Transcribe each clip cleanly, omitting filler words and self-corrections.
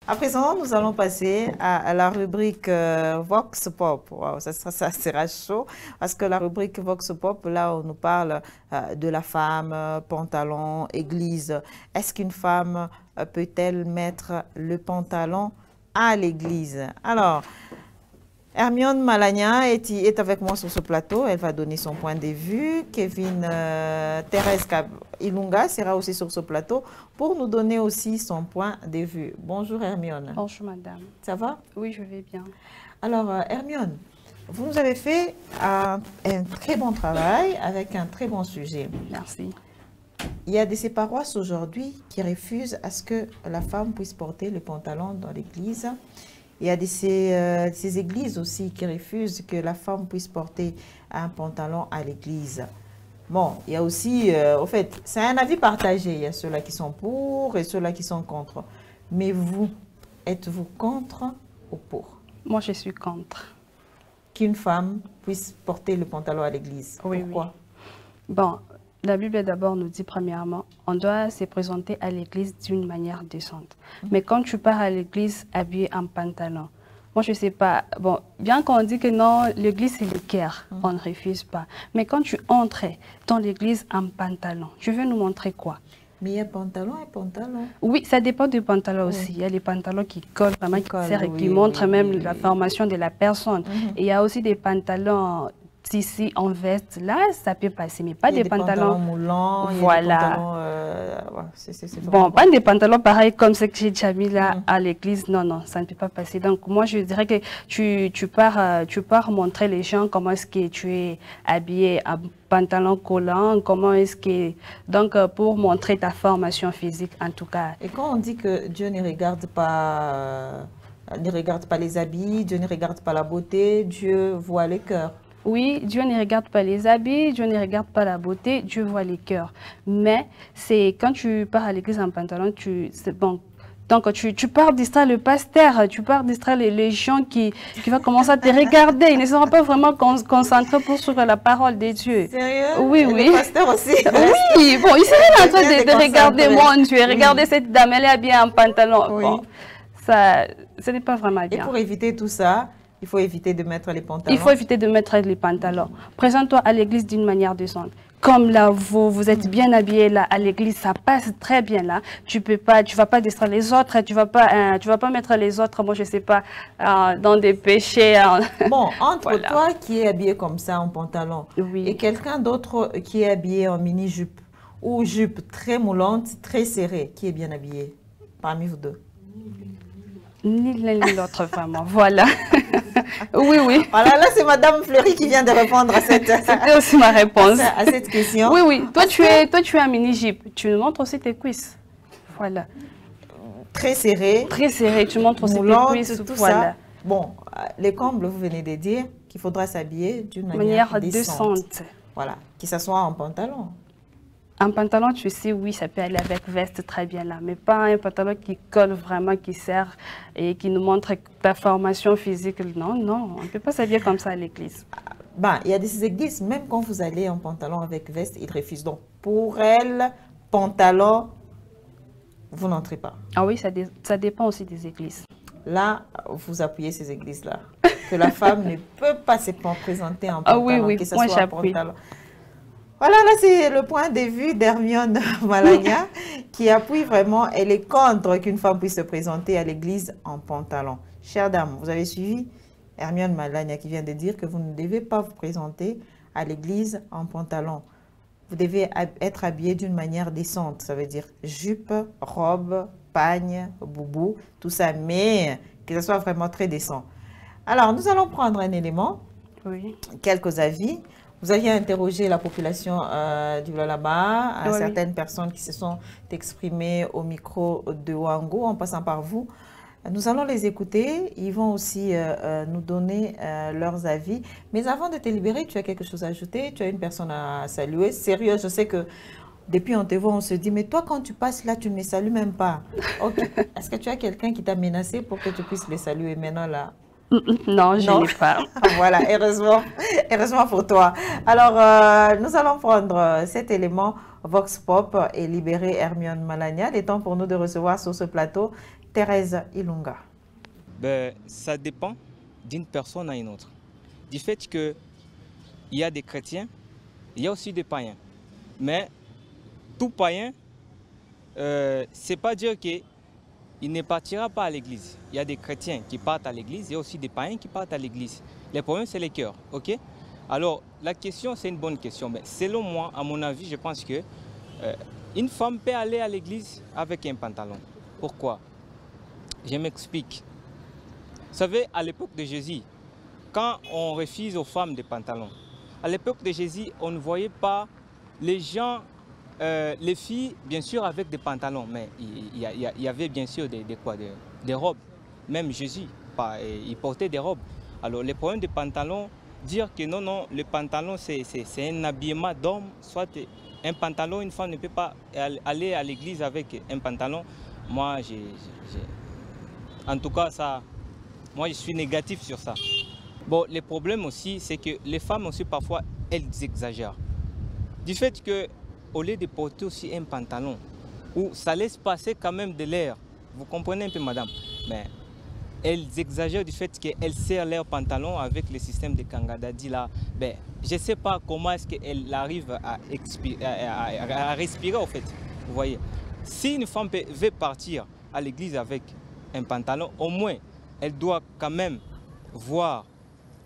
À présent, nous allons passer à la rubrique Vox Pop. Wow, ça sera chaud parce que la rubrique Vox Pop, là, on nous parle de la femme, pantalon, église. Est-ce qu'une femme peut-elle mettre le pantalon à l'église? Alors, Hermione Malagna est avec moi sur ce plateau. Elle va donner son point de vue. Kevin Thérèse Ilunga sera aussi sur ce plateau pour nous donner aussi son point de vue. Bonjour Hermione. Bonjour madame. Ça va? Oui, je vais bien. Alors Hermione, vous nous avez fait un très bon travail avec un très bon sujet. Merci. Il y a de ces paroisses aujourd'hui qui refusent à ce que la femme puisse porter le pantalon dans l'église. Il y a de ces églises aussi qui refusent que la femme puisse porter un pantalon à l'église. Bon, il y a aussi, au fait, c'est un avis partagé. Il y a ceux-là qui sont pour et ceux-là qui sont contre. Mais vous, êtes-vous contre ou pour? Moi, je suis contre. Qu'une femme puisse porter le pantalon à l'église. Oui, pourquoi? Oui. Bon, la Bible d'abord nous dit premièrement, on doit se présenter à l'église d'une manière décente. Mais quand tu pars à l'église habillé en pantalon, moi je ne sais pas, bon, bien qu'on dit que non, l'église c'est le cœur, on ne refuse pas. Mais quand tu entres dans l'église en pantalon, je veux nous montrer quoi? Mais il y a pantalon et pantalon. Oui, ça dépend du pantalon aussi. Il y a les pantalons qui collent vraiment, qui serrent et qui montrent même la formation de la personne. Et il y a aussi des pantalons ici en veste, là, ça peut passer, mais pas des pantalons moulants, voilà. Bon, pas des pantalons pareils comme ce que j'ai déjà mis là à l'église, non, non, ça ne peut pas passer. Donc, moi, je dirais que tu pars montrer les gens comment est-ce que tu es habillé en pantalon collant, comment est-ce que... Donc, pour montrer ta formation physique, en tout cas. Et quand on dit que Dieu ne regarde pas les habits, Dieu ne regarde pas la beauté, Dieu voit les cœurs. Oui, Dieu ne regarde pas les habits, Dieu ne regarde pas la beauté, Dieu voit les cœurs. Mais c'est quand tu pars à l'église en pantalon, c'est bon. Donc tu pars distraire le pasteur, tu pars distraire les gens qui vont commencer à te regarder. Ils ne seront pas vraiment concentrés pour suivre la parole de Dieu. Sérieux? Oui, et oui. Le pasteur aussi. Oui, bon, ils seraient en train de regarder mon Dieu, regarder cette dame, elle est habillée en pantalon. Oui. Bon, ça, ce n'est pas vraiment bien. Et pour éviter tout ça, il faut éviter de mettre les pantalons. Il faut éviter de mettre les pantalons. Présente-toi à l'église d'une manière décente. Comme là, vous êtes bien habillé là à l'église, ça passe très bien là. Tu vas pas distraire les autres, tu vas pas mettre les autres, moi je sais pas, dans des péchés. Bon, entre voilà. toi qui est habillé comme ça en pantalon Oui. et quelqu'un d'autre qui est habillé en mini-jupe ou jupe très moulante, très serrée, qui est bien habillé parmi vous deux? Ni l'un ni l'autre vraiment, voilà. Oui, oui. Voilà, là c'est Madame Fleury qui vient de répondre à cette, c'était aussi ma réponse. À cette question. Oui, oui. Toi, tu es un mini-jupe. Tu montres aussi tes cuisses. Voilà. Très serré. Très serré. Tu montres aussi tes cuisses. Tout voilà. ça. Bon, les combles, vous venez de dire qu'il faudra s'habiller d'une manière décente. Voilà, qu'il s'assoie en pantalon. Un pantalon, tu sais, oui, ça peut aller avec veste très bien là, mais pas un pantalon qui colle vraiment, qui sert et qui nous montre ta formation physique. Non, non, on ne peut pas s'habiller comme ça à l'église. Ben, il y a des églises, même quand vous allez en pantalon avec veste, ils refusent. Donc, pour elles, pantalon, vous n'entrez pas. Ah oui, ça dépend aussi des églises. Là, vous appuyez ces églises-là. Que la femme ne peut pas se présenter en pantalon, oui, oui, que ce moi soit en j'appuie. pantalon. Voilà, là c'est le point de vue d'Hermione Malagna qui appuie vraiment, elle est contre qu'une femme puisse se présenter à l'église en pantalon. Chère dame, vous avez suivi Hermione Malagna qui vient de dire que vous ne devez pas vous présenter à l'église en pantalon. Vous devez être habillé d'une manière décente, ça veut dire jupe, robe, pagne, boubou, tout ça, mais que ce soit vraiment très décent. Alors, nous allons prendre un élément, oui. Quelques avis. Vous aviez interrogé la population du Lualaba, oui, certaines personnes qui se sont exprimées au micro de Wango en passant par vous. Nous allons les écouter. Ils vont aussi nous donner leurs avis. Mais avant de te libérer, tu as quelque chose à ajouter? Tu as une personne à saluer? Sérieux, je sais que depuis on te voit, on se dit, mais toi quand tu passes là, tu ne me salues même pas. Ok. Est-ce que tu as quelqu'un qui t'a menacé pour que tu puisses les saluer maintenant là? Non, je n'ai pas. Voilà, heureusement pour toi. Alors, nous allons prendre cet élément Vox Pop et libérer Hermione Malagna. Il est temps pour nous de recevoir sur ce plateau Thérèse Ilunga. Ben, ça dépend d'une personne à une autre. Du fait qu'il y a des chrétiens, il y a aussi des païens. Mais tout païen, c'est pas dire qu'il ne partira pas à l'église. Il y a des chrétiens qui partent à l'église, il y a aussi des païens qui partent à l'église. Le problème, c'est les cœurs, ok? Alors, la question, c'est une bonne question. Mais selon moi, à mon avis, je pense que une femme peut aller à l'église avec un pantalon. Pourquoi? Je m'explique. Vous savez, à l'époque de Jésus, quand on refuse aux femmes des pantalons, à l'époque de Jésus, on ne voyait pas les gens, les filles, bien sûr, avec des pantalons, mais il y avait bien sûr des robes. Même Jésus, il portait des robes. Alors, le problème des pantalons, dire que non, non, le pantalon, c'est un habillement d'homme, soit un pantalon, une femme ne peut pas aller à l'église avec un pantalon. Moi, en tout cas, ça, moi, je suis négatif sur ça. Bon, le problème aussi, c'est que les femmes aussi, parfois, elles exagèrent. Du fait qu'au lieu de porter aussi un pantalon, où ça laisse passer quand même de l'air, vous comprenez un peu, madame, mais elles exagèrent du fait qu'elles serrent leur pantalon avec le système de Kangadadi là. Ben, je ne sais pas comment est-ce qu'elles arrivent à respirer, au fait. Vous voyez, si une femme veut partir à l'église avec un pantalon, au moins, elle doit quand même voir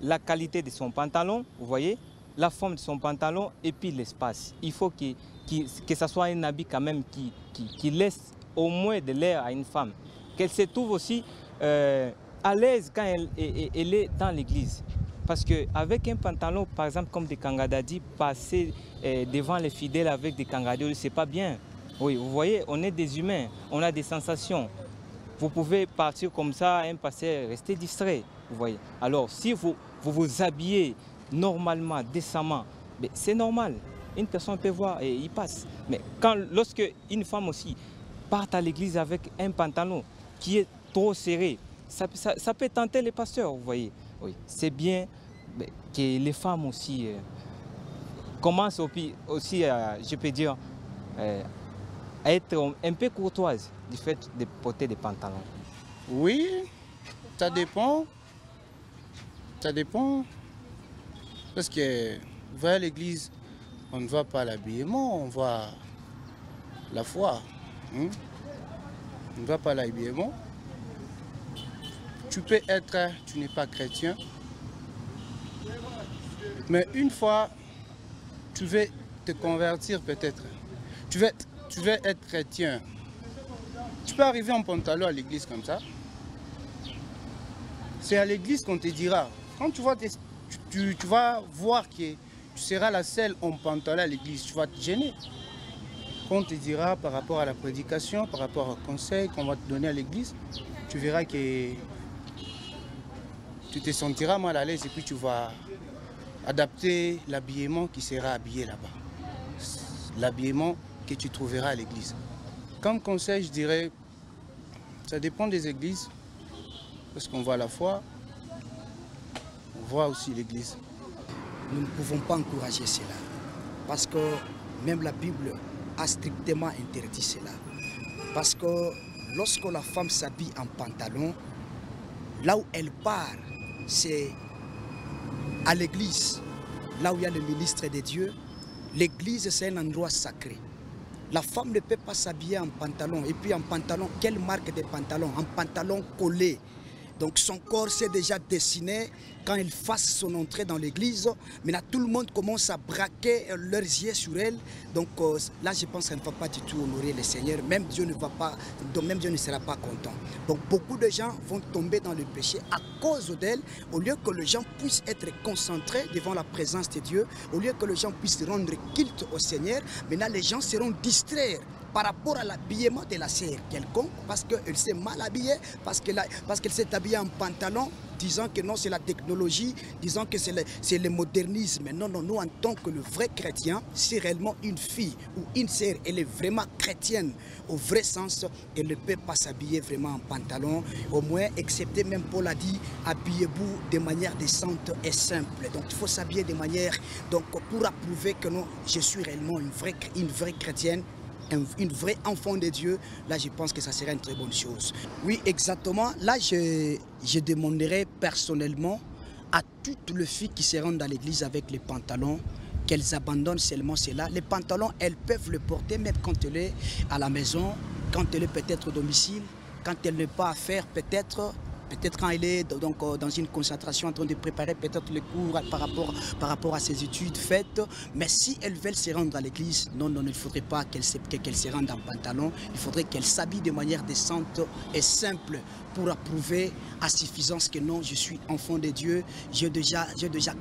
la qualité de son pantalon, vous voyez, la forme de son pantalon et puis l'espace. Il faut que ça soit un habit quand même qui laisse au moins de l'air à une femme. Qu'elle se trouve aussi à l'aise quand elle est dans l'église. Parce qu'avec un pantalon, par exemple, comme des Kangadadi, passer devant les fidèles avec des Kangadadi, c'est pas bien. Oui, vous voyez, on est des humains, on a des sensations. Vous pouvez partir comme ça, un passé, rester distrait, vous voyez. Alors, si vous habillez normalement, décemment, c'est normal. Une personne peut voir et il passe. Mais lorsque une femme aussi part à l'église avec un pantalon qui est trop serré, ça peut tenter les pasteurs, vous voyez. Oui, c'est bien que les femmes aussi commencent aussi, je peux dire, à être un peu courtoises du fait de porter des pantalons. Oui, ça dépend. Ça dépend. Parce que vous voyez à l'église, on ne voit pas l'habillement, on voit la foi. On ne voit pas l'habillement. Tu peux être, tu n'es pas chrétien. Mais une fois, tu veux te convertir peut-être. Tu veux être chrétien. Tu peux arriver en pantalon à l'église comme ça. C'est à l'église qu'on te dira. Quand tu vas voir que tu seras la seule en pantalon à l'église, tu vas te gêner. Quand on te dira par rapport à la prédication, par rapport au conseil qu'on va te donner à l'église, tu verras que tu te sentiras mal à l'aise et puis tu vas adapter l'habillement qui sera habillé là-bas. L'habillement que tu trouveras à l'église. Comme conseil, je dirais, ça dépend des églises, parce qu'on voit la foi, on voit aussi l'église. Nous ne pouvons pas encourager cela, parce que même la Bible a strictement interdit cela. Parce que lorsque la femme s'habille en pantalon, là où elle part, c'est à l'église, là où il y a le ministre de Dieu. L'église, c'est un endroit sacré. La femme ne peut pas s'habiller en pantalon. Et puis en pantalon, quelle marque de pantalon? En pantalon collé. Donc son corps s'est déjà dessiné quand elle fasse son entrée dans l'église. Maintenant, tout le monde commence à braquer leurs yeux sur elle. Donc là, je pense qu'elle ne va pas du tout honorer le Seigneur. Même Dieu ne sera pas content. Donc beaucoup de gens vont tomber dans le péché à cause d'elle. Au lieu que les gens puissent être concentrés devant la présence de Dieu, au lieu que les gens puissent rendre culte au Seigneur, maintenant les gens seront distraits par rapport à l'habillement de la sœur quelconque, parce qu'elle s'est mal habillée, parce qu'elle s'est habillée en pantalon, disant que non, c'est la technologie, disant que c'est le modernisme. Non, non, nous, en tant que le vrai chrétien, si réellement une fille ou une sœur, elle est vraiment chrétienne, au vrai sens, elle ne peut pas s'habiller vraiment en pantalon, au moins, excepté même Paul a dit, habillez-vous de manière décente et simple. Donc, il faut s'habiller de manière, donc, pour approuver que non, je suis réellement une vraie chrétienne. une vraie enfant de Dieu, là je pense que ça serait une très bonne chose. Oui, exactement. Là, je demanderais personnellement à toutes les filles qui se rendent dans l'église avec les pantalons, qu'elles abandonnent seulement cela. Les pantalons, elles peuvent le porter même quand elle est à la maison, quand elle est peut-être au domicile, quand elle n'est pas à faire peut-être quand elle est donc dans une concentration en train de préparer peut-être les cours par rapport à ses études faites. Mais si elles veulent se rendre à l'église, non, il ne faudrait pas qu'elles se rendent en pantalon. Il faudrait qu'elles s'habillent de manière décente et simple pour approuver à suffisance que non, je suis enfant de Dieu. J'ai déjà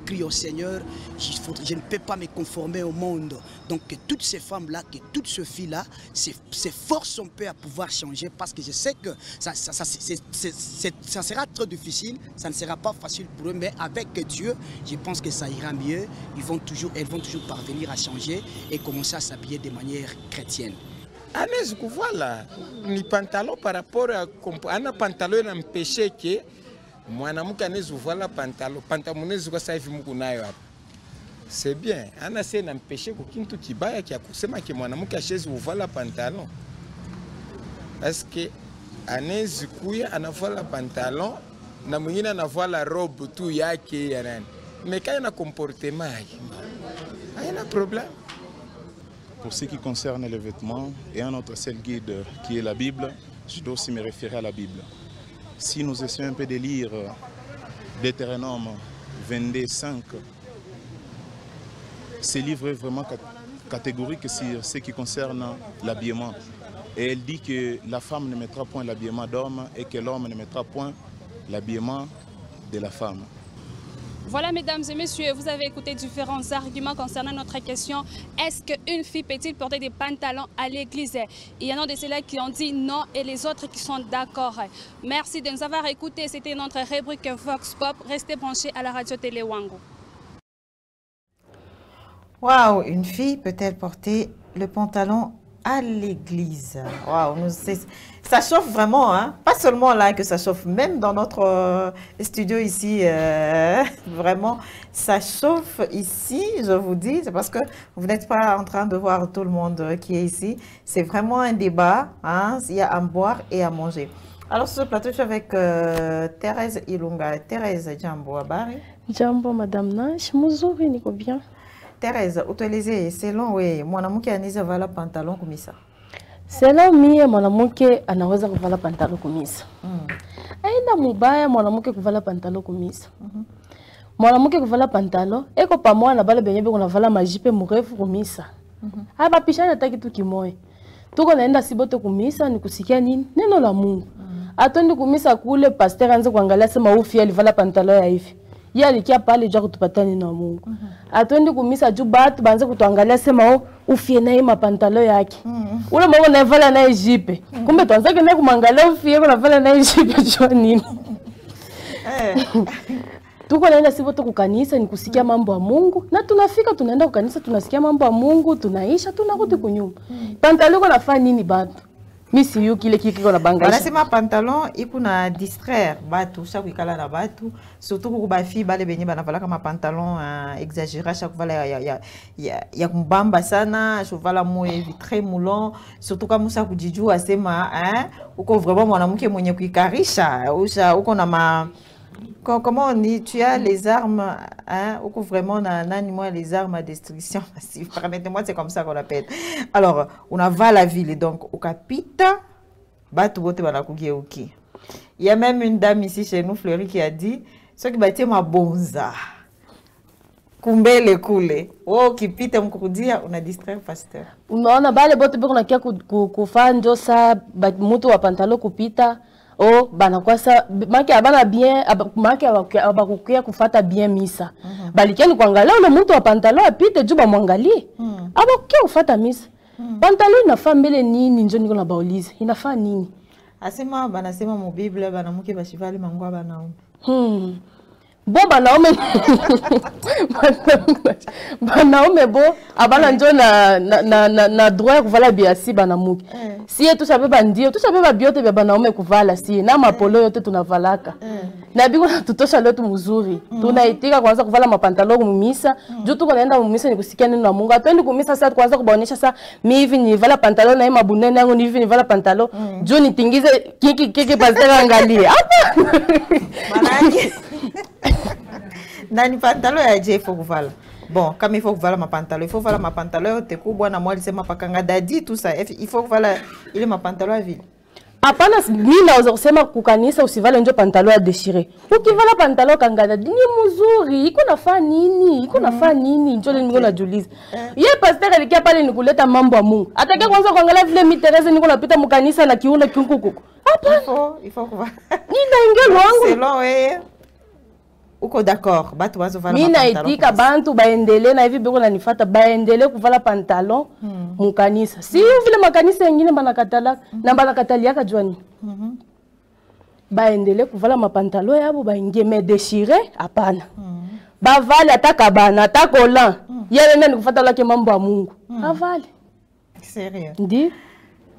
crié au Seigneur. Je ne peux pas me conformer au monde. Donc que toutes ces femmes-là, que toutes ces filles-là, s'efforcent un peu à pouvoir changer parce que je sais que ça sera trop difficile, ça ne sera pas facile pour eux, mais avec Dieu, je pense que ça ira mieux. Elles vont toujours parvenir à changer et commencer à s'habiller de manière chrétienne. Anaweza kuvala ni pantalon par rapport à ana pantalon inampeshe ke mwanamke anaweza kuvala pantalon mnaweza kwa sasa hivi mko nayo hapa. C'est bien. Ana sasa inampeshe kwa kitu kibaya kia kusema ke mwanamke ashezi kuvala pantalon. Parce que anaweza kuya anavala pantalon na mwingine anavala robe tu yake ya nani. Mais quand il a comportement haina problème. Pour ce qui concerne les vêtements, et un autre seul guide qui est la Bible, je dois aussi me référer à la Bible. Si nous essayons un peu de lire Deutéronome 22:5, ce livre est vraiment catégorique sur ce qui concerne l'habillement. Et elle dit que la femme ne mettra point l'habillement d'homme et que l'homme ne mettra point l'habillement de la femme. Voilà, mesdames et messieurs, vous avez écouté différents arguments concernant notre question. Est-ce qu'une fille peut-il porter des pantalons à l'église? Il y en a de ceux-là qui ont dit non et les autres qui sont d'accord. Merci de nous avoir écoutés. C'était notre rubrique Vox Pop. Restez branchés à la radio Télé Wango. Waouh, une fille peut-elle porter le pantalon à l'église? Waouh, ça chauffe vraiment, hein? Pas seulement là que ça chauffe, même dans notre studio ici, vraiment, ça chauffe ici, je vous dis, c'est parce que vous n'êtes pas en train de voir tout le monde qui est ici. C'est vraiment un débat, hein? Il y a à boire et à manger. Alors, sur ce plateau, je suis avec Thérèse Ilunga. Thérèse, jambo, habari? Jambo, madame Nash, muzuri, niko bien. Thérèse, utueleze selon we mwanamke anaweza vala pantalon kumisa? Selon mie mwanamke anaweza kuvala pantalon kumisa. Aina mubaya mwanamke kuvala pantalon kumisa. Mwanamke kuvala pantalon eko pamoja na bale benye kuna vala majipe mrefu kumisa. Hapa pishana hata kitu kimoja. Tuko naenda sibote kumisa ni kusikia nini? Neno la Mungu. Atondi kumisa kule pasteur anze kuangalia sema ufi alivala pantalon ya hivi. Yeye alikia pale jua kutupata neno la Mungu. Atondi kumisa juu batu banze kutuangalia sema ufie naye mapantalo yake. Ule mama anavala naye jipe. Kumbe tuanzake naye kumwangalia ufie yako navala naye jipe jua nini. Tuko naenda sibote kukanisa ni kusikia mambo ya Mungu na tunafika tunaenda kukanisa tunasikia mambo ya Mungu tunaisha tunarudi kunyumba. Pantalo yako nafanya nini batu? Misi yu kile kiko na bangaisha. Wanasema pantalon iko na distraire batu chaque ikala na batu surtout pour ba fille bale benye banavala kama pantalon exagéré chaque vala ya kumbamba sana chevala mo hivi très moulant surtout kama musa kujijua sema uko vraiment mwanamke mwenye kuikarisha uko na ma comment on dit, tu as les armes, hein, ou vraiment les armes à destruction massive. Permettez-moi, c'est comme ça qu'on appelle. Alors, on a va la ville, donc au capita, il y a même une dame ici chez nous, Fleury, qui a dit, ce qui bâtit ma bonza, kumbele kule, oh, qui pite mkurudia, on a distrait pasteur. Unaona bale bote beko nakia kufanya sa mtu wa pantalo kupita. Oh, bana kwa sa maki abana bien maki abakukia kufata bien misa. Balikeni kuangalia ule mtu wa pantalon apite juu bamwangalie. Abakukia kufata misa. Pantalon inafaa mbele nini njo niko na baulize. Inafaa nini? Asema banasema mu Bible banamuke bashivali mangwa banaume. Bo banaume banaume bo abana njo na droit kuvala biasi banamuke. Si tu savais bandio, tu savais ba biote be banaume kuvala si na mapolo yote tunavalaka. na biko natutosha leo mzuri tunaitika kwanza kuvala mapantalo kumisa juu tuko naenda kumisa ni kusikia neno la Mungu hatuendi kumisa sasa kwanza kubaonesha sasa mimi hivi nivala pantalo na mabunene yangu ni hivi nivala pantalo juu nitingize kiki pasera angalie hapa manake nani pantalo ya je faut kuvala bon kama il faut kuvala mapantalo il faut kuvala mapantalo yote kubwa na mwali sema pakanga dadi tout ça il faut kuvala ile mapantalo ya vile. Hapana, mimi naweza kusema kukanisa usivale njo pantalo ya déchiré. Ukivala pantalo kangada ni mzuri, iko nafaa nini? Iko nafaa nini? Njo niko najiuliza. Yeye pastor alikia pale ni kuleta mambo ya Mungu. Atakaye kwanza kuangalia vile mimi Teresa niko napita mkanisa na kiuno kiunkuku. Hapana. Il faut kuvala. Nina wangu. Selon wewe uko d'accord, batu wazo vala mapantalo. Mimi naitika bantu baendele na hivi beko nanifuata baendele kuvala pantalon mukanisa. Si vile makanisa mengine banakatala na banakataliaka jwani. Baendele kuvala mapantalo yabo baingie me déchiré hapana. Bavale ataka bana atakola. Yeye nani kufuata lake mambo ya Mungu. Avale. Sérieux. Ndi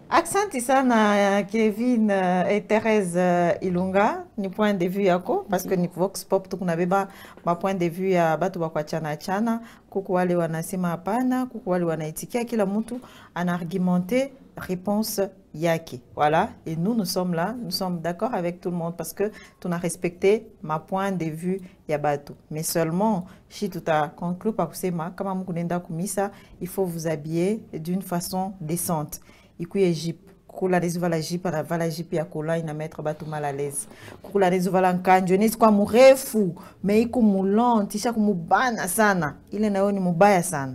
Asante sana Kevin et Thérèse Ilunga ni point de vue yako parce que ni Vox Pop tukunabeba ma point de vue ya batu bakwa chana kuku wale wanasema hapana kuku wale wanaitikia kila mtu anargumenter réponse yake voilà et nous sommes là nous sommes d'accord avec tout le monde parce que tu as respecté ma point de vue ya batu mais seulement si tu as conclu par kusema kama mkunenda kumisa il faut vous habiller d'une façon décente. Ikuye jip kula rezu vala jip na vala jip ya kola ina mettre batu mal à l'aise kula rezu vala nkanjo nisi kwa murefu me iku mulon tisha kumubana sana ile nayo ni mubaya sana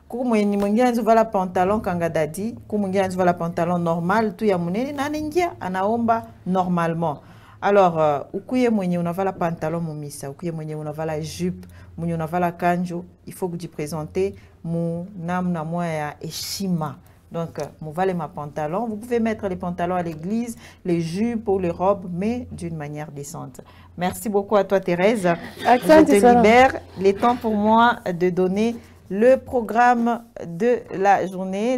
kuku mwingine rezu vala pantalon kanga dadi kuku mwingine rezu vala pantalon normal tu ya munene na ningia anaomba normalement alors ukuye mwenye unavala pantalon mumisa ukuye mwenye unavala jupe mwenye unavala kanjo il faut que tu présenter mu namna moya ya heshima. Donc, vous valez ma pantalon. Vous pouvez mettre les pantalons à l'église, les jupes ou les robes, mais d'une manière décente. Merci beaucoup à toi, Thérèse. Je te libère. Il est temps pour moi de donner le programme de la journée.